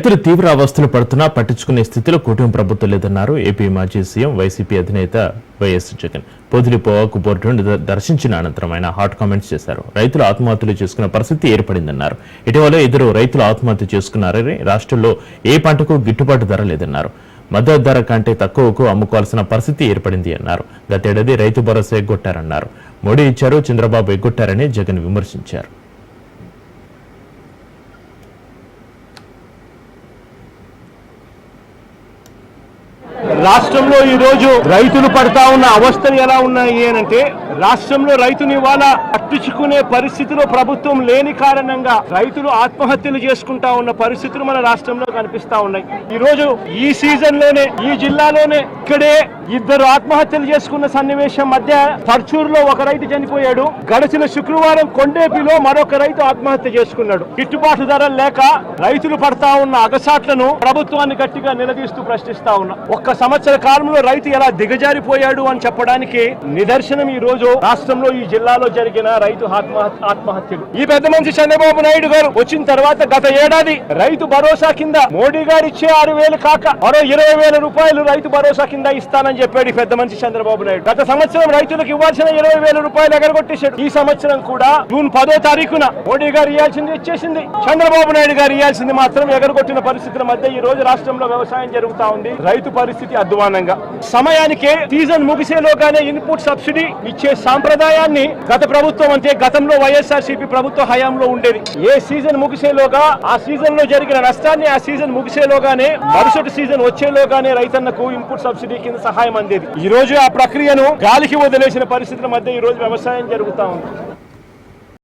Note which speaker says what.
Speaker 1: రైతులు తీవ్ర అవస్థలు పడుతున్నా పట్టించుకునే స్థితిలో కూటమి ప్రభుత్వం లేదన్నారు ఏపీ మాజీ సీఎం వైసీపీ అధినేత వైఎస్ జగన్. పొదిలి పొగాకు పోర్టును దర్శించిన అనంతరం ఆయన హాట్ కామెంట్స్ చేశారు. రైతులు ఆత్మహత్యలు చేసుకున్న పరిస్థితి ఏర్పడిందన్నారు. ఇటీవల ఇద్దరు రైతులు ఆత్మహత్య చేసుకున్నారని, రాష్ట్రంలో ఏ పంటకు గిట్టుబాటు ధర లేదన్నారు. మద్దతు ధర కంటే తక్కువకు అమ్ముకోవాల్సిన పరిస్థితి ఏర్పడింది అన్నారు. గతేడాది రైతు భరోసా ఎగ్గొట్టారన్నారు. మోడీ ఇచ్చారు, చంద్రబాబు ఎగ్గొట్టారని జగన్ విమర్శించారు.
Speaker 2: రాష్ట్రంలో ఈ రోజు రైతులు పడతా ఉన్న అవస్థలు ఎలా ఉన్నాయి అంటే, రాష్ట్రంలో రైతుని ఇవాళ పట్టించుకునే పరిస్థితిలో ప్రభుత్వం లేని కారణంగా రైతులు ఆత్మహత్యలు చేసుకుంటా ఉన్న పరిస్థితులు మన రాష్ట్రంలో కనిపిస్తా ఉన్నాయి. ఈ రోజు ఈ సీజన్ లోనే ఈ జిల్లాలోనే ఇక్కడే ఇద్దరు ఆత్మహత్యలు చేసుకున్న సన్నివేశం మధ్య పర్చూరులో ఒక రైతు చనిపోయాడు. గడిచిన శుక్రవారం కొండేపిలో మరొక రైతు ఆత్మహత్య చేసుకున్నాడు. గిట్టుబాటు ధరలు లేక రైతులు పడతా ఉన్న అగసాట్లను ప్రభుత్వాన్ని గట్టిగా నిలదీస్తూ ప్రశ్నిస్తా ఉన్నా. ఒక్క సంవత్సర కాలంలో రైతు ఎలా దిగజారిపోయాడు అని చెప్పడానికి నిదర్శనం ఈ రోజు రాష్ట్రంలో ఈ జిల్లాలో జరిగిన రైతు ఆత్మహత్యలు. ఈ పెద్ద మనిషి చంద్రబాబు నాయుడు గారు వచ్చిన తర్వాత గత ఏడాది రైతు భరోసా కింద మోడీ గారు ఇచ్చే 6,000 కాక మరో 20,000 రూపాయలు రైతు భరోసా కింద ఇస్తానని చెప్పాడు ఈ పెద్ద మనిషి చంద్రబాబు నాయుడు. గత సంవత్సరం రైతులకు ఇవ్వాల్సిన 20,000 రూపాయలు ఎగరగొట్టేశాడు. ఈ సంవత్సరం కూడా జూన్ 10వ తారీఖున మోడీ గారు ఇవ్వాల్సింది ఇచ్చేసింది, చంద్రబాబు నాయుడు గారు ఇవ్వాల్సింది మాత్రం ఎగరగొట్టిన పరిస్థితుల మధ్య ఈ రోజు రాష్ట్రంలో వ్యవసాయం జరుగుతా ఉంది. రైతు పరిస్థితి అధ్వానంగా. సమయానికే సీజన్ ముగిసేలోగానే ఇన్పుట్ సబ్సిడీ ఇచ్చే సాంప్రదాయాన్ని గత ప్రభుత్వం అంటే గతంలో వైఎస్ఆర్సీపీ ప్రభుత్వ హయాంలో ఉండేది. ఏ సీజన్ ముగిసేలోగా ఆ సీజన్ లో జరిగిన నష్టాన్ని ఆ సీజన్ ముగిసేలోగానే మరుసటి సీజన్ వచ్చేలోగానే రైతన్నకు ఇన్పుట్ సబ్సిడీ కింద సహాయం అందేది. ఈ రోజు ఆ ప్రక్రియను గాలికి వదిలేసిన పరిస్థితుల మధ్య ఈ రోజు వ్యవసాయం జరుగుతా ఉంది.